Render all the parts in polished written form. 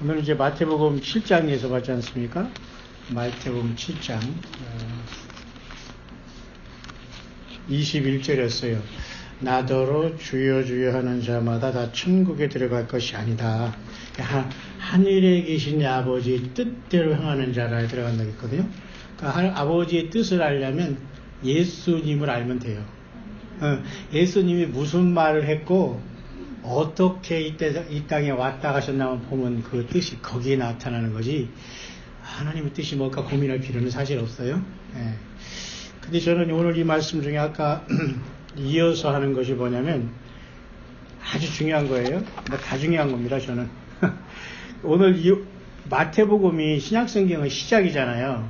오늘 이제 마태복음 7장에서 봤지 않습니까? 마태복음 7장 21절이었어요. 나더러 주여 주여 하는 자마다 다 천국에 들어갈 것이 아니다. 하늘에 계신 아버지의 뜻대로 행하는 자라 들어간다고 했거든요. 그러니까 아버지의 뜻을 알려면 예수님을 알면 돼요. 예수님이 무슨 말을 했고 어떻게 이 땅에 왔다 가셨나만 보면 그 뜻이 거기에 나타나는 거지, 하나님의 뜻이 뭘까 고민할 필요는 사실 없어요. 근데 저는 오늘 이 말씀 중에 아까 이어서 하는 것이 뭐냐면 아주 중요한 거예요. 다 중요한 겁니다, 저는. 오늘 마태복음이 신약성경의 시작이잖아요.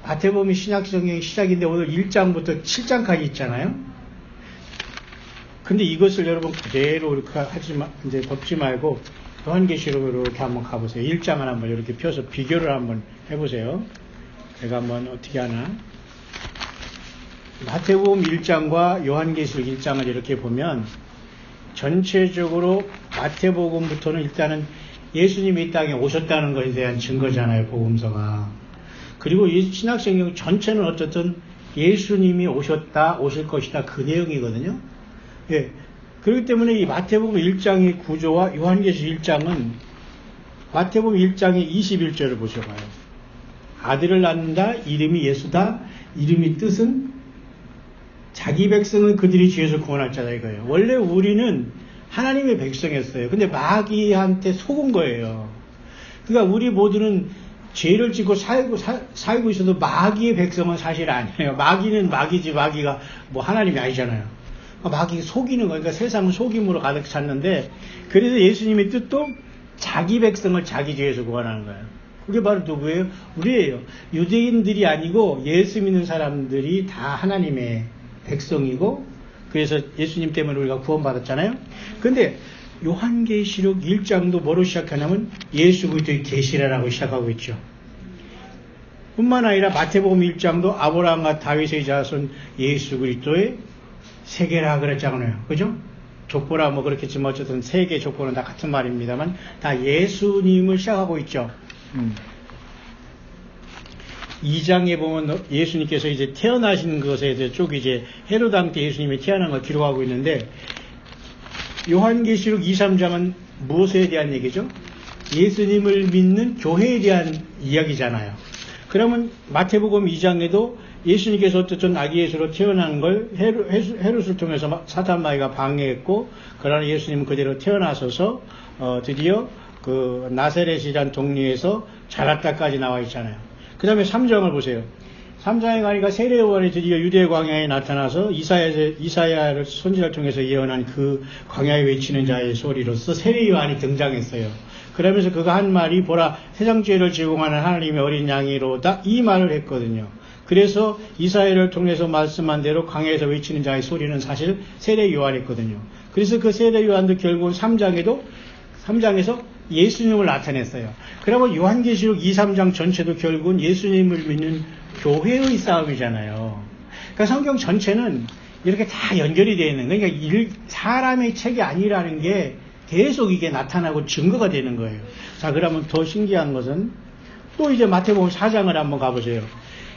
마태복음이 신약성경의 시작인데 오늘 1장부터 7장까지 있잖아요. 근데 이것을 여러분 그대로 이렇게 이제 덮지 말고 요한계시록으로 이렇게 한번 가보세요. 1장을 한번 이렇게 펴서 비교를 한번 해보세요. 제가 한번 어떻게 하나. 마태복음 1장과 요한계시록 1장을 이렇게 보면 전체적으로 마태복음부터는 일단은 예수님이 이 땅에 오셨다는 것에 대한 증거잖아요, 복음서가. 그리고 이 신약성경 전체는 어쨌든 예수님이 오셨다, 오실 것이다, 그 내용이거든요. 그렇기 때문에 이 마태복음 1장의 구조와 요한계시록 1장은 마태복음 1장의 21절을 보셔봐요. 아들을 낳는다, 이름이 예수다, 이름의 뜻은 자기 백성은 그들이 죄에서 구원할 자다 이거예요. 원래 우리는 하나님의 백성이었어요. 근데 마귀한테 속은 거예요. 그러니까 우리 모두는 죄를 짓고 살고 있어도 마귀의 백성은 사실 아니에요. 마귀는 마귀지, 마귀가 뭐 하나님이 아니잖아요. 마귀 속이는 거예요. 그러니까 세상은 속임으로 가득 찼는데, 그래서 예수님의 뜻도 자기 백성을 자기 죄에서 구원하는 거예요. 그게 바로 누구예요? 우리예요. 유대인들이 아니고 예수 믿는 사람들이 다 하나님의 백성이고, 그래서 예수님 때문에 우리가 구원받았잖아요. 근데 요한계시록 1장도 뭐로 시작하냐면 예수 그리스도의 계시라라고 시작하고 있죠. 뿐만 아니라 마태복음 1장도 아브라함과 다윗의 자손 예수 그리스도의 세계라 그랬잖아요. 그죠? 족보라 뭐 그렇겠지만 어쨌든 세계 족보는 다 같은 말입니다만 다 예수님을 시작하고 있죠. 2장에 보면 예수님께서 이제 태어나신 것에 대해 쭉 이제 헤로드 때 예수님이 태어난 걸 기록하고 있는데, 요한계시록 2, 3장은 무엇에 대한 얘기죠? 예수님을 믿는 교회에 대한 이야기잖아요. 그러면 마태복음 2장에도 예수님께서 어쨌든 아기 예수로 태어난 걸 헤롯을 통해서 사탄 마귀가 방해했고, 그러나 예수님은 그대로 태어나셔서 드디어 그 나사렛이라는 동네에서 자랐다까지 나와 있잖아요. 그 다음에 3장을 보세요. 3장에 가니까 세례 요한이 드디어 유대 광야에 나타나서 이사야를 선지자를 통해서 예언한 그 광야에 외치는 자의 소리로서 세례 요한이 등장했어요. 그러면서 그가 한 말이 보라 세상 죄를 제공하는 하나님의 어린 양이로다, 이 말을 했거든요. 그래서 이사야를 통해서 말씀한 대로 광야에서 외치는 자의 소리는 사실 세례 요한이었거든요. 그래서 그 세례 요한도 결국은 3장에서 예수님을 나타냈어요. 그러면 요한계시록 2, 3장 전체도 결국은 예수님을 믿는 교회의 싸움이잖아요. 그러니까 성경 전체는 이렇게 다 연결이 되어 있는 거예요. 그러니까 사람의 책이 아니라는 게 계속 이게 나타나고 증거가 되는 거예요. 자, 그러면 더 신기한 것은 또 이제 마태복음 4장을 한번 가보세요.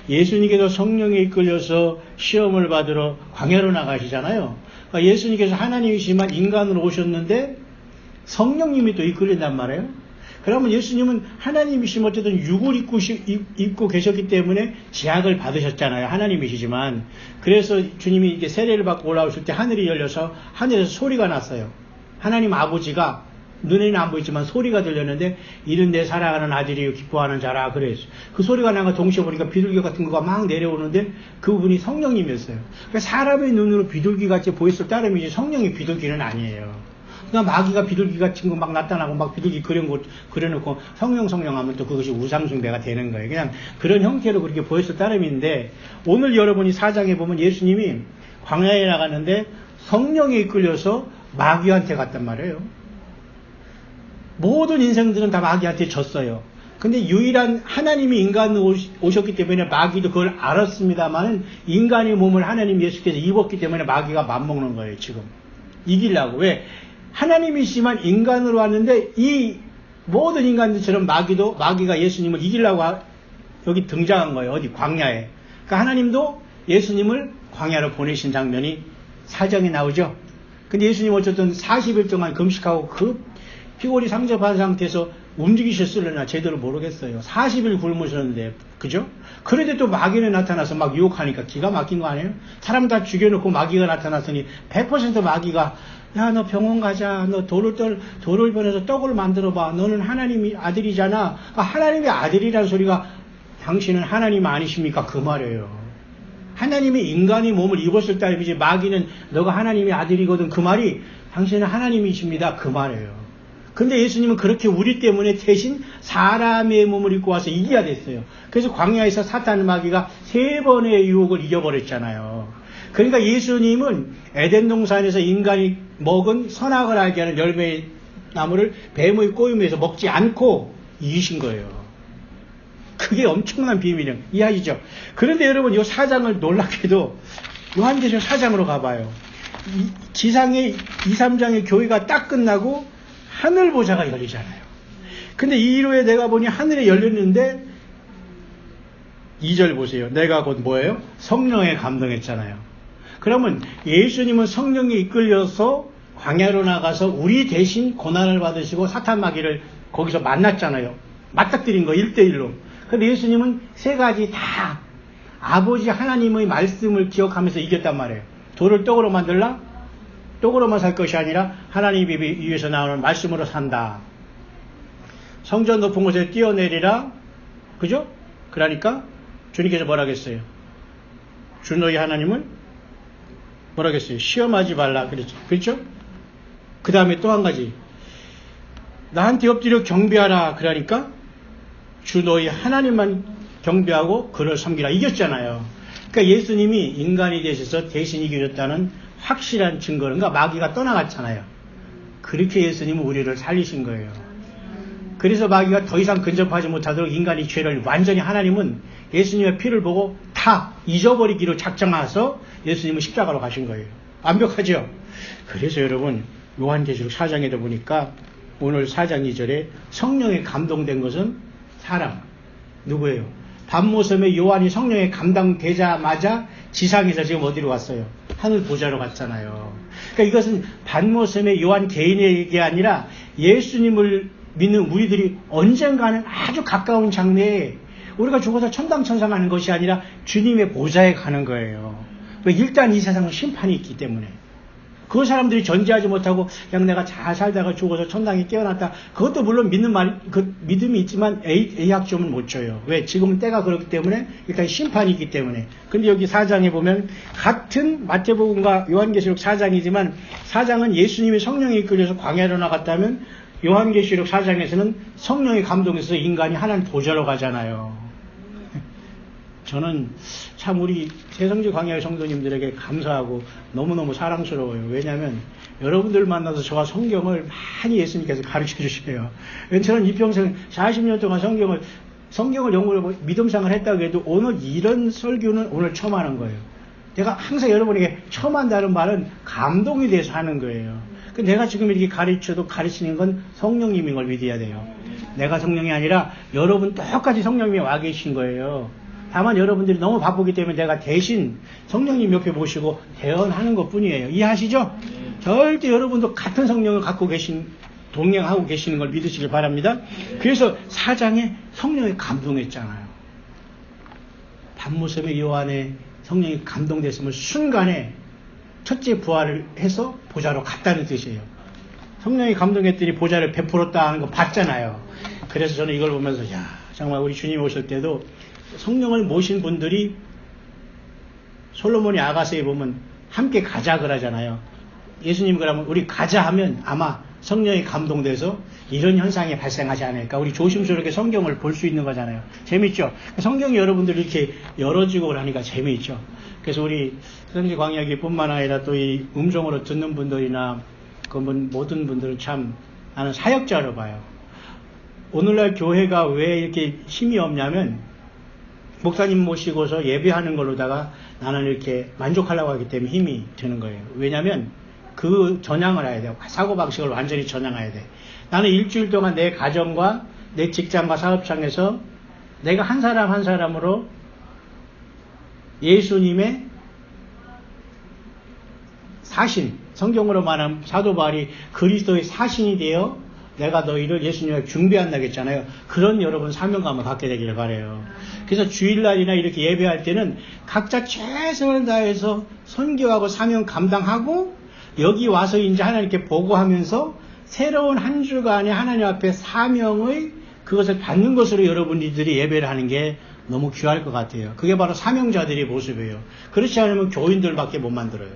예수님께서 성령에 이끌려서 시험을 받으러 광야로 나가시잖아요. 그러니까 예수님께서 하나님이시지만 인간으로 오셨는데 성령님이 또 이끌린단 말이에요. 그러면 예수님은 하나님이시면 어쨌든 육을 입고 계셨기 때문에 제약을 받으셨잖아요. 하나님이시지만. 그래서 주님이 이렇게 세례를 받고 올라오실 때 하늘이 열려서 하늘에서 소리가 났어요. 하나님 아버지가 눈에는 안 보이지만 소리가 들렸는데 이는 내 사랑하는 아들이요 기뻐하는 자라 그랬어요. 그 소리가 나가 동시에 보니까 비둘기 같은 거가 막 내려오는데 그분이 성령님이었어요. 그러니까 사람의 눈으로 비둘기같이 보였을 따름이지 성령이 비둘기는 아니에요. 그러니까 마귀가 비둘기 같은 거 막 나타나고 막 비둘기 그려놓고 성령 하면 또 그것이 우상숭배가 되는 거예요. 그냥 그런 형태로 그렇게 보였을 따름인데, 오늘 여러분이 4장에 보면 예수님이 광야에 나갔는데 성령에 이끌려서 마귀한테 갔단 말이에요. 모든 인생들은 다 마귀한테 졌어요. 근데 유일한 하나님이 인간으로 오셨기 때문에 마귀도 그걸 알았습니다만 인간의 몸을 하나님 예수께서 입었기 때문에 마귀가 맘먹는 거예요. 지금 이기려고. 왜? 하나님이시지만 인간으로 왔는데 이 모든 인간들처럼 마귀가 예수님을 이기려고 여기 등장한 거예요. 어디 광야에. 그러니까 하나님도 예수님을 광야로 보내신 장면이 사정에 나오죠. 근데 예수님 어쨌든 40일 동안 금식하고 그 피골이 상접한 상태에서 움직이셨을려나 제대로 모르겠어요. 40일 굶으셨는데, 그죠? 그런데 또 마귀는 나타나서 막 유혹하니까 기가 막힌 거 아니에요? 사람 다 죽여놓고 마귀가 나타났더니 100% 마귀가 야, 너 병원 가자. 너 돌을 변해서 떡을 만들어봐. 너는 하나님의 아들이잖아. 하나님의 아들이라는 소리가 당신은 하나님 아니십니까? 그 말이에요. 하나님이 인간의 몸을 입었을 따름이지 마귀는 너가 하나님의 아들이거든. 그 말이 당신은 하나님이십니다. 그 말이에요. 근데 예수님은 그렇게 우리 때문에 대신 사람의 몸을 입고 와서 이겨야 됐어요. 그래서 광야에서 사탄 마귀가 3번의 유혹을 이겨버렸잖아요. 그러니까 예수님은 에덴 동산에서 인간이 먹은 선악을 알게 하는 열매의 나무를 뱀의 꼬임에서 먹지 않고 이기신 거예요. 그게 엄청난 비밀이에요. 이해하시죠? 그런데 여러분 이 4장을 놀랍게도 요한계시록 4장으로 가봐요. 지상의 2, 3장의 교회가 딱 끝나고 하늘 보좌가 열리잖아요. 근데 2로에 내가 보니 하늘에 열렸는데 2절 보세요. 내가 곧 뭐예요? 성령에 감동했잖아요. 그러면 예수님은 성령에 이끌려서 광야로 나가서 우리 대신 고난을 받으시고 사탄 마귀를 거기서 만났잖아요. 맞닥뜨린 거 1대1로. 근데 예수님은 3가지 다 아버지 하나님의 말씀을 기억하면서 이겼단 말이에요. 돌을 떡으로 만들라? 떡으로만 살 것이 아니라 하나님 위에서 나오는 말씀으로 산다. 성전 높은 곳에 뛰어내리라. 그죠? 그러니까 주님께서 뭐라 했어요? 주 너희 하나님을 뭐라 했어요? 시험하지 말라. 그렇죠? 그 다음에 또 한 가지. 나한테 엎드려 경배하라. 그러니까 주 너희 하나님만 경배하고 그를 섬기라. 이겼잖아요. 그러니까 예수님이 인간이 되셔서 대신 이기셨다는 확실한 증거는 그러니까 마귀가 떠나갔잖아요. 그렇게 예수님은 우리를 살리신 거예요. 그래서 마귀가 더 이상 근접하지 못하도록 인간의 죄를 완전히 하나님은 예수님의 피를 보고 다 잊어버리기로 작정해서 예수님은 십자가로 가신 거예요. 완벽하죠? 그래서 여러분 요한계시록 4장에도 보니까 오늘 4장 2절에 성령에 감동된 것은 사람 누구예요? 밤모섬에 요한이 성령에 감당되자마자 지상에서 지금 어디로 갔어요? 하늘 보좌로 갔잖아요. 그러니까 이것은 밤모섬의 요한 개인에게 아니라 예수님을 믿는 우리들이 언젠가는 아주 가까운 장래에 우리가 죽어서 천당천상 가는 것이 아니라 주님의 보좌에 가는 거예요. 일단 이 세상은 심판이 있기 때문에. 그 사람들이 전제하지 못하고 그냥 내가 잘 살다가 죽어서 천당에 깨어났다. 그것도 물론 믿음이 있지만 A학점은 못 줘요. 왜? 지금은 때가 그렇기 때문에 일단 심판이 있기 때문에. 근데 여기 4장에 보면 같은 마태복음과 요한계시록 4장이지만 4장은 예수님이 성령에 이끌려서 광야로 나갔다면 요한계시록 4장에서는 성령의 감동에서 인간이 하나님 보좌로 가잖아요. 저는 참 우리 새성지 광야의 성도님들에게 감사하고 너무너무 사랑스러워요. 왜냐하면 여러분들 만나서 저와 성경을 많이 예수님께서 가르쳐 주시네요. 저는 이평생 40년 동안 성경을 연구를 믿음상을 했다고 해도 오늘 이런 설교는 오늘 처음 하는 거예요. 내가 항상 여러분에게 처음 한다는 말은 감동이 돼서 하는 거예요. 내가 지금 이렇게 가르쳐도 가르치는 건 성령님인 걸 믿어야 돼요. 내가 성령이 아니라 여러분 똑같이 성령님이 와 계신 거예요. 다만 여러분들이 너무 바쁘기 때문에 내가 대신 성령님 옆에 모시고 대언하는 것 뿐이에요. 이해하시죠? 절대 여러분도 같은 성령을 갖고 동행하고 계시는 걸 믿으시길 바랍니다. 그래서 4장에 성령이 감동했잖아요. 밤모섬의 요한의 성령이 감동됐으면 순간에 첫째 부활을 해서 보좌로 갔다는 뜻이에요. 성령이 감동했더니 보좌를 베풀었다 하는 거 봤잖아요. 그래서 저는 이걸 보면서 정말 우리 주님 오실 때도 성령을 모신 분들이 솔로몬이 아가서에 보면 함께 가자 그러잖아요. 예수님 그러면 우리 가자 하면 아마 성령이 감동돼서 이런 현상이 발생하지 않을까. 우리 조심스럽게 성경을 볼 수 있는 거잖아요. 재밌죠? 성경이 여러분들 이렇게 열어지고 그러니까 재미있죠. 그래서 우리 성지 광야기뿐만 아니라 또 이 음성으로 듣는 분들이나 모든 분들은 참 나는 사역자로 봐요. 오늘날 교회가 왜 이렇게 힘이 없냐면 목사님 모시고서 예배하는 걸로다가 나는 이렇게 만족하려고 하기 때문에 힘이 드는 거예요. 왜냐하면 그 전향을 해야 돼요. 사고방식을 완전히 전향해야 돼. 나는 일주일 동안 내 가정과 내 직장과 사업장에서 내가 한 사람 한 사람으로 예수님의 사신, 성경으로 말하면 사도 바울이 그리스도의 사신이 되어 내가 너희를 예수님을 준비한다고 했잖아요. 그런 여러분 사명감을 갖게 되기를 바라요. 그래서 주일날이나 이렇게 예배할 때는 각자 최선을 다해서 선교하고 사명 감당하고 여기 와서 이제 하나님께 보고하면서 새로운 한 주간에 하나님 앞에 사명의 그것을 받는 것으로 여러분들이 예배를 하는 게 너무 귀할 것 같아요. 그게 바로 사명자들의 모습이에요. 그렇지 않으면 교인들밖에 못 만들어요.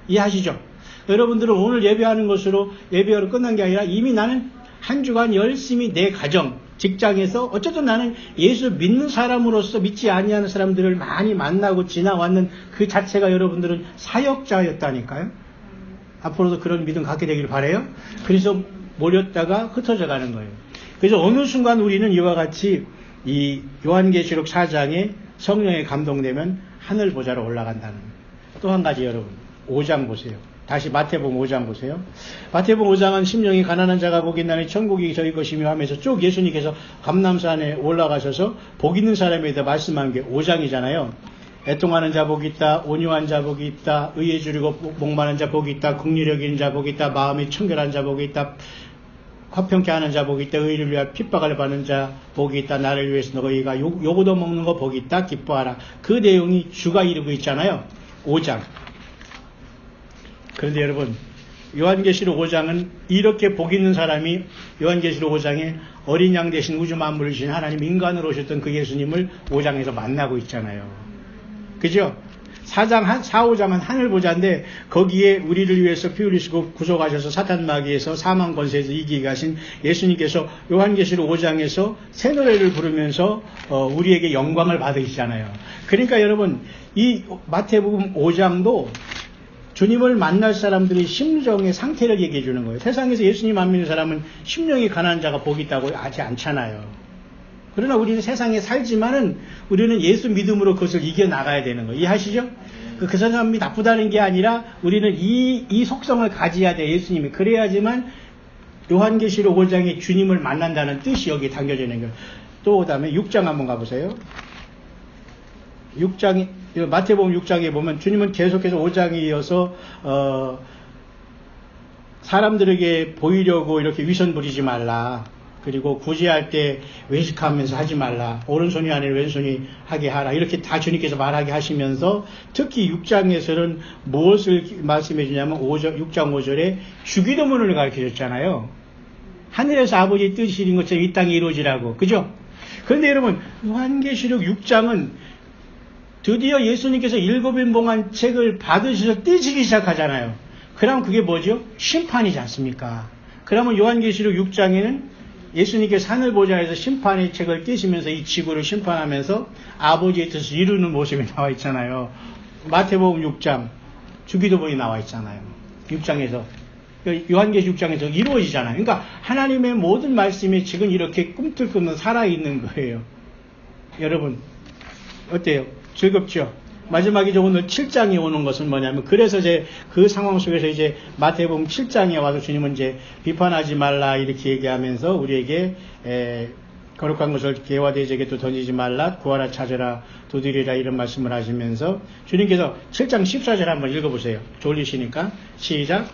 이해하시죠? 여러분들은 오늘 예배하는 것으로 예배하러 끝난 게 아니라 이미 나는 한 주간 열심히 내 가정, 직장에서 어쨌든 나는 예수 믿는 사람으로서 믿지 아니하는 사람들을 많이 만나고 지나왔는 그 자체가 여러분들은 사역자였다니까요. 앞으로도 그런 믿음 갖게 되길 바라요. 그래서 몰렸다가 흩어져 가는 거예요. 그래서 어느 순간 우리는 이와 같이 이 요한계시록 4장에 성령에 감동되면 하늘 보좌로 올라간다는 거예요. 또 한 가지 여러분 5장 보세요. 다시 마태복음 5장 보세요. 마태복음 5장은 심령이 가난한 자가 복이 있나니 천국이 저희 것이며 하면서 쭉 예수님께서 감람산에 올라가셔서 복 있는 사람에 대해 말씀한 게 5장이잖아요. 애통하는 자 복이 있다. 온유한 자 복이 있다. 의에 줄이고 목마른 자 복이 있다. 긍휼력 있는 자 복이 있다. 마음이 청결한 자 복이 있다. 화평케 하는 자 복이 있다. 의를 위하여 핍박을 받는 자 복이 있다. 나를 위해서 너희가 요구도 먹는 거 복이 있다. 기뻐하라. 그 내용이 주가 이루고 있잖아요. 5장. 그런데 여러분 요한계시록 5장은 이렇게 복 있는 사람이 요한계시록 5장에 어린 양 대신 우주 만물을 주신 하나님 인간으로 오셨던 그 예수님을 5장에서 만나고 있잖아요. 그죠? 4장, 5장은 하늘 보좌인데 거기에 우리를 위해서 피 흘리시고 구속하셔서 사탄 마귀에서 사망 권세에서 이기게 하신 예수님께서 요한계시록 5장에서 새 노래를 부르면서 우리에게 영광을 받으시잖아요. 그러니까 여러분 이 마태복음 5장도 주님을 만날 사람들의 심정의 상태를 얘기해 주는 거예요. 세상에서 예수님 안 믿는 사람은 심령이 가난한 자가 복이 있다고 하지 않잖아요. 그러나 우리는 세상에 살지만은 우리는 예수 믿음으로 그것을 이겨나가야 되는 거예요. 이해하시죠? 그 사람이 나쁘다는 게 아니라 우리는 이 속성을 가져야 돼요. 예수님이. 그래야지만 요한계시록 5장에 주님을 만난다는 뜻이 여기에 담겨져 있는 거예요. 또 그 다음에 6장 한번 가보세요. 6장이 마태복음 6장에 보면 주님은 계속해서 5장에 이어서 사람들에게 보이려고 이렇게 위선 부리지 말라. 그리고 구제할 때 외식하면서 하지 말라. 오른손이 아니라 왼손이 하게 하라. 이렇게 다 주님께서 말하게 하시면서 특히 6장에서는 무엇을 말씀해 주냐면 6장 5절에 주기도문을 가르쳐 줬잖아요. 하늘에서 아버지의 뜻이 이룬 것처럼 이 땅에 이루어지라고. 그죠? 그런데 여러분 요한계시록 6장은 드디어 예수님께서 7인봉한 책을 받으셔서 떼지기 시작하잖아요. 그럼 그게 뭐죠? 심판이지 않습니까? 그러면 요한계시록 6장에는 예수님께서 하늘 보좌에서 심판의 책을 떼시면서 이 지구를 심판하면서 아버지의 뜻을 이루는 모습이 나와 있잖아요. 마태복음 6장 주기도문이 나와 있잖아요. 6장에서 요한계시록 6장에서 이루어지잖아요. 그러니까 하나님의 모든 말씀이 지금 이렇게 꿈틀꿈틀 살아있는 거예요. 여러분 어때요? 즐겁죠? 마지막에 오늘 7장이 오는 것은 뭐냐면, 그래서 이제 그 상황 속에서 이제 마태복음 7장에 와서 주님은 이제 비판하지 말라 이렇게 얘기하면서 우리에게 거룩한 것을 개와 돼지에게 또 던지지 말라, 구하라 찾으라 두드리라 이런 말씀을 하시면서 주님께서 7장 14절 한번 읽어보세요. 졸리시니까 시작.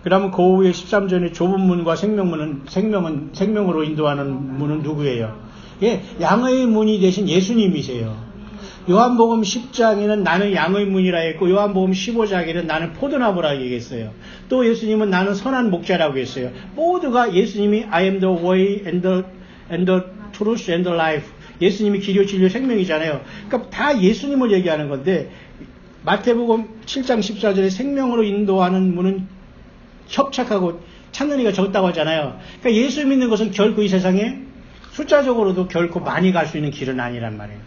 그러면 그 후에 13절에 좁은 문과 생명으로 인도하는 문은 누구예요? 예, 양의 문이 되신 예수님이세요. 요한복음 10장에는 나는 양의 문이라 했고, 요한복음 15장에는 나는 포도나무라고 얘기했어요. 또 예수님은 나는 선한 목자라고 했어요. 모두가 예수님이 I am the way and the truth and the life. 예수님이 길이요 진리요 생명이잖아요. 그러니까 다 예수님을 얘기하는 건데, 마태복음 7장 14절에 생명으로 인도하는 문은 협착하고 찾는 이가 적다고 하잖아요. 그러니까 예수 믿는 것은 결코 이 세상에 숫자적으로도 결코 많이 갈 수 있는 길은 아니란 말이에요.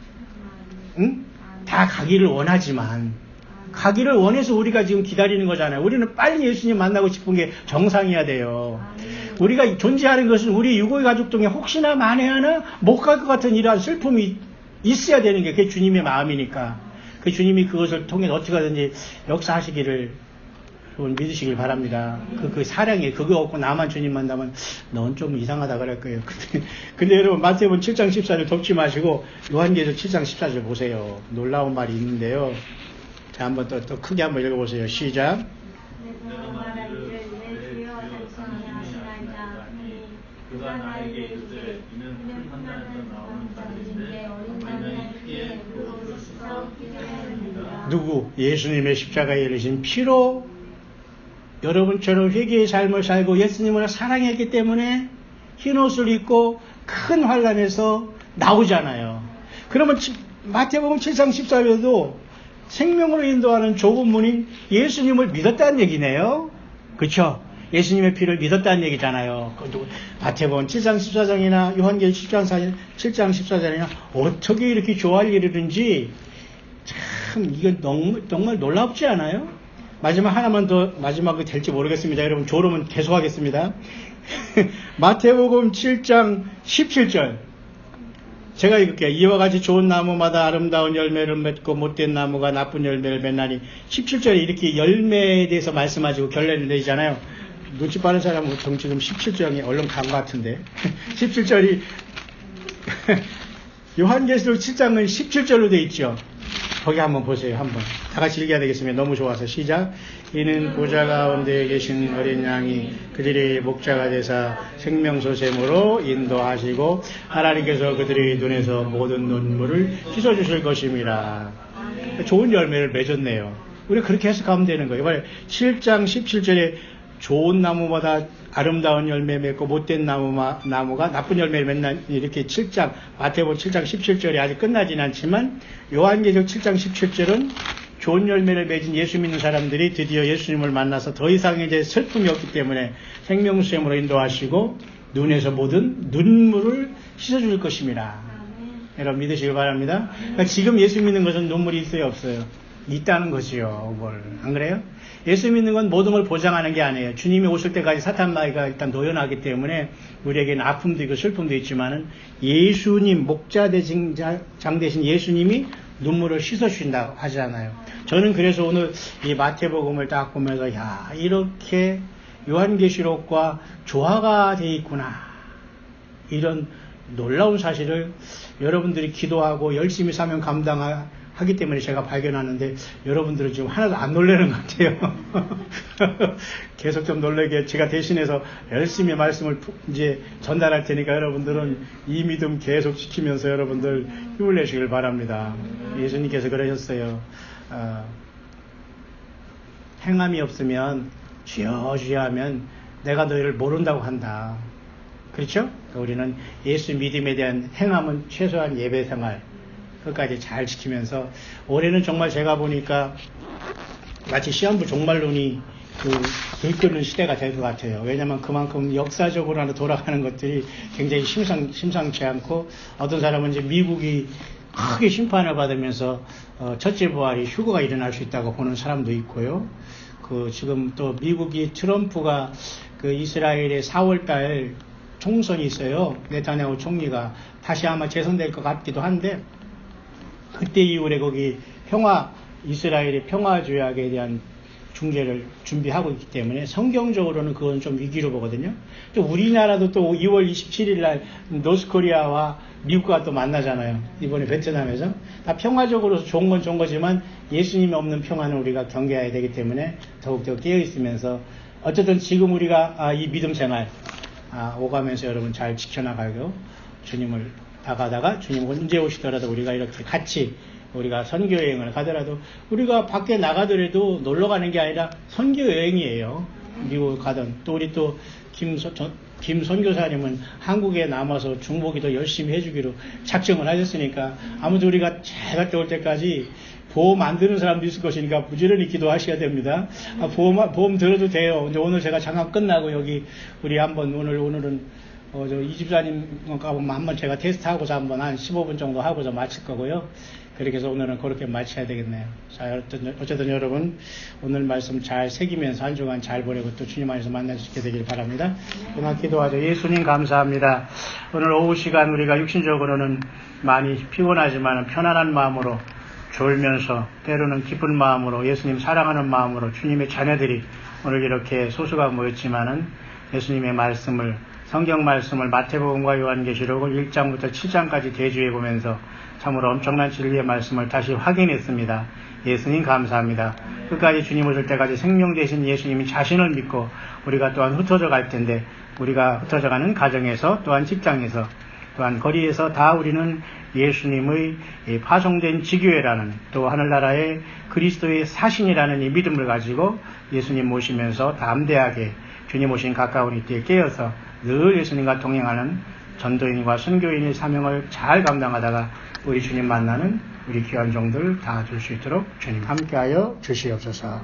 응? 다 가기를 원하지만 가기를 원해서 우리가 지금 기다리는 거잖아요. 우리는 빨리 예수님 만나고 싶은 게 정상이어야 돼요. 우리가 존재하는 것은 우리 유고의 가족 중에 혹시나 만에 하나 못 갈 것 같은 이러한 슬픔이 있어야 되는 게 그게 주님의 마음이니까 그 주님이 그것을 통해 어떻게 하든지 역사하시기를 여러분 믿으시길 바랍니다. 그 사랑에 그거 없고 나만 주님 만나면 넌 좀 이상하다 그럴 거예요. 근데 여러분 마태복음 7장 14절 덮지 마시고 요한계시록 7장 14절 보세요. 놀라운 말이 있는데요. 자, 한번 또 크게 한번 읽어보세요. 시작. 누구? 예수님의 십자가에 흘리신 피로 여러분처럼 회개의 삶을 살고 예수님을 사랑했기 때문에 흰옷을 입고 큰 환란에서 나오잖아요. 그러면 마태복음 7장 14절에도 생명으로 인도하는 좁은 문인 예수님을 믿었다는 얘기네요. 그렇죠? 예수님의 피를 믿었다는 얘기잖아요. 마태복음 7장 14장이나 요한계시록 7장 14장이나 어떻게 이렇게 좋아할 일이든지 참 이건 정말 놀랍지 않아요? 마지막 하나만 더 마지막이 될지 모르겠습니다. 여러분 졸으면 계속 하겠습니다. 마태복음 7장 17절 제가 읽을게요. 이와 같이 좋은 나무마다 아름다운 열매를 맺고 못된 나무가 나쁜 열매를 맺나니 17절에 이렇게 열매에 대해서 말씀하시고 결론을 내리잖아요. 눈치 빠른 사람은 지금 17장에 얼른 간 것 같은데 17절이 요한계시록 7장은 17절로 되어 있죠. 거기 한번 보세요. 한번 다 같이 읽어야 되겠습니다. 너무 좋아서 시작. 이는 보좌 가운데 계신 어린 양이 그들의 목자가 되사 생명소샘으로 인도하시고 하나님께서 그들의 눈에서 모든 눈물을 씻어주실 것입니다. 좋은 열매를 맺었네요. 우리가 그렇게 해석하면 되는 거예요. 7장 17절에 좋은 나무마다 아름다운 열매 맺고 못된 나무가 나쁜 열매를 맺는 이렇게 7장 마태복음 7장 17절이 아직 끝나진 않지만 요한계시록 7장 17절은 좋은 열매를 맺은 예수 믿는 사람들이 드디어 예수님을 만나서 더 이상 이제 슬픔이 없기 때문에 생명수샘으로 인도하시고 눈에서 모든 눈물을 씻어줄 것입니다. 여러분 믿으시길 바랍니다. 그러니까 지금 예수 믿는 것은 눈물이 있어요 없어요? 있다는 것이요. 뭘 안 그래요? 예수 믿는 건 모든 걸 보장하는 게 아니에요. 주님이 오실 때까지 사탄 마귀가 일단 노연하기 때문에 우리에게는 아픔도 있고 슬픔도 있지만은 예수님 목자 대신 장 대신 예수님이 눈물을 씻어주신다고 하잖아요. 저는 그래서 오늘 이 마태복음을 딱 보면서 야 이렇게 요한계시록과 조화가 돼 있구나 이런 놀라운 사실을 여러분들이 기도하고 열심히 사명 감당하기 때문에 제가 발견하는데 여러분들은 지금 하나도 안 놀라는 것 같아요. 계속 좀 놀라게 제가 대신해서 열심히 말씀을 이제 전달할 테니까 여러분들은 이 믿음 계속 지키면서 여러분들 힘을 내시길 바랍니다. 예수님께서 그러셨어요. 행함이 없으면 주여 주여 하면 내가 너희를 모른다고 한다. 그렇죠? 우리는 예수 믿음에 대한 행함은 최소한 예배 생활 끝까지 잘 지키면서 올해는 정말 제가 보니까 마치 시한부 종말론이 들끓는 시대가 될 것 같아요. 왜냐하면 그만큼 역사적으로 하나 돌아가는 것들이 굉장히 심상치 않고 어떤 사람은 이제 미국이 크게 심판을 받으면서 첫째 부활이 휴거가 일어날 수 있다고 보는 사람도 있고요. 지금 또 미국이 트럼프가 이스라엘의 4월달 총선이 있어요. 네타냐후 총리가 다시 아마 재선될 것 같기도 한데 그때 이후에 거기 이스라엘의 평화조약에 대한 중재를 준비하고 있기 때문에 성경적으로는 그건 좀 위기로 보거든요. 또 우리나라도 또 2월 27일 날 노스코리아와 미국과 또 만나잖아요. 이번에 베트남에서. 다 평화적으로 좋은 건 좋은 거지만 예수님이 없는 평화는 우리가 경계해야 되기 때문에 더욱더 깨어있으면서 어쨌든 지금 우리가 이 믿음 생활 오가면서 여러분 잘 지켜나가고 주님을 다가다가 주님 언제 오시더라도 우리가 이렇게 같이 우리가 선교여행을 가더라도 우리가 밖에 나가더라도 놀러 가는 게 아니라 선교여행이에요. 미국 가든 또 우리 또 김 선교사님은 한국에 남아서 중보기도 열심히 해주기로 작정을 하셨으니까 아무튼 우리가 잘 갔다 올 때까지 보험 안 드는 사람도 있을 것이니까 부지런히 기도하셔야 됩니다. 보험 들어도 돼요. 근데 오늘 제가 잠깐 끝나고 여기 우리 한번 오늘은 이 집사님 한번 제가 테스트하고서 한번 한 15분 정도 하고서 마칠 거고요. 그렇게 해서 오늘은 그렇게 마쳐야 되겠네요. 자, 어쨌든 여러분 오늘 말씀 잘 새기면서 한 주간 잘 보내고 또 주님 안에서 만날 수 있게 되길 바랍니다. 그만 기도하죠. 예수님 감사합니다. 오늘 오후 시간 우리가 육신적으로는 많이 피곤하지만 편안한 마음으로 졸면서 때로는 기쁜 마음으로 예수님 사랑하는 마음으로 주님의 자녀들이 오늘 이렇게 소수가 모였지만은 예수님의 말씀을 성경 말씀을 마태복음과 요한계시록을 1장부터 7장까지 대주해 보면서 참으로 엄청난 진리의 말씀을 다시 확인했습니다. 예수님 감사합니다. 끝까지 주님 오실 때까지 생명 되신 예수님이 자신을 믿고 우리가 또한 흩어져 갈 텐데 우리가 흩어져 가는 가정에서 또한 직장에서 또한 거리에서 다 우리는 예수님의 파송된 지교회라는 또 하늘나라의 그리스도의 사신이라는 이 믿음을 가지고 예수님 모시면서 담대하게 주님 오신 가까운 이때에 깨어서 늘 예수님과 동행하는 전도인과 선교인의 사명을 잘 감당하다가 우리 주님 만나는 우리 귀한 종들 다 줄 수 있도록 주님 함께하여 주시옵소서.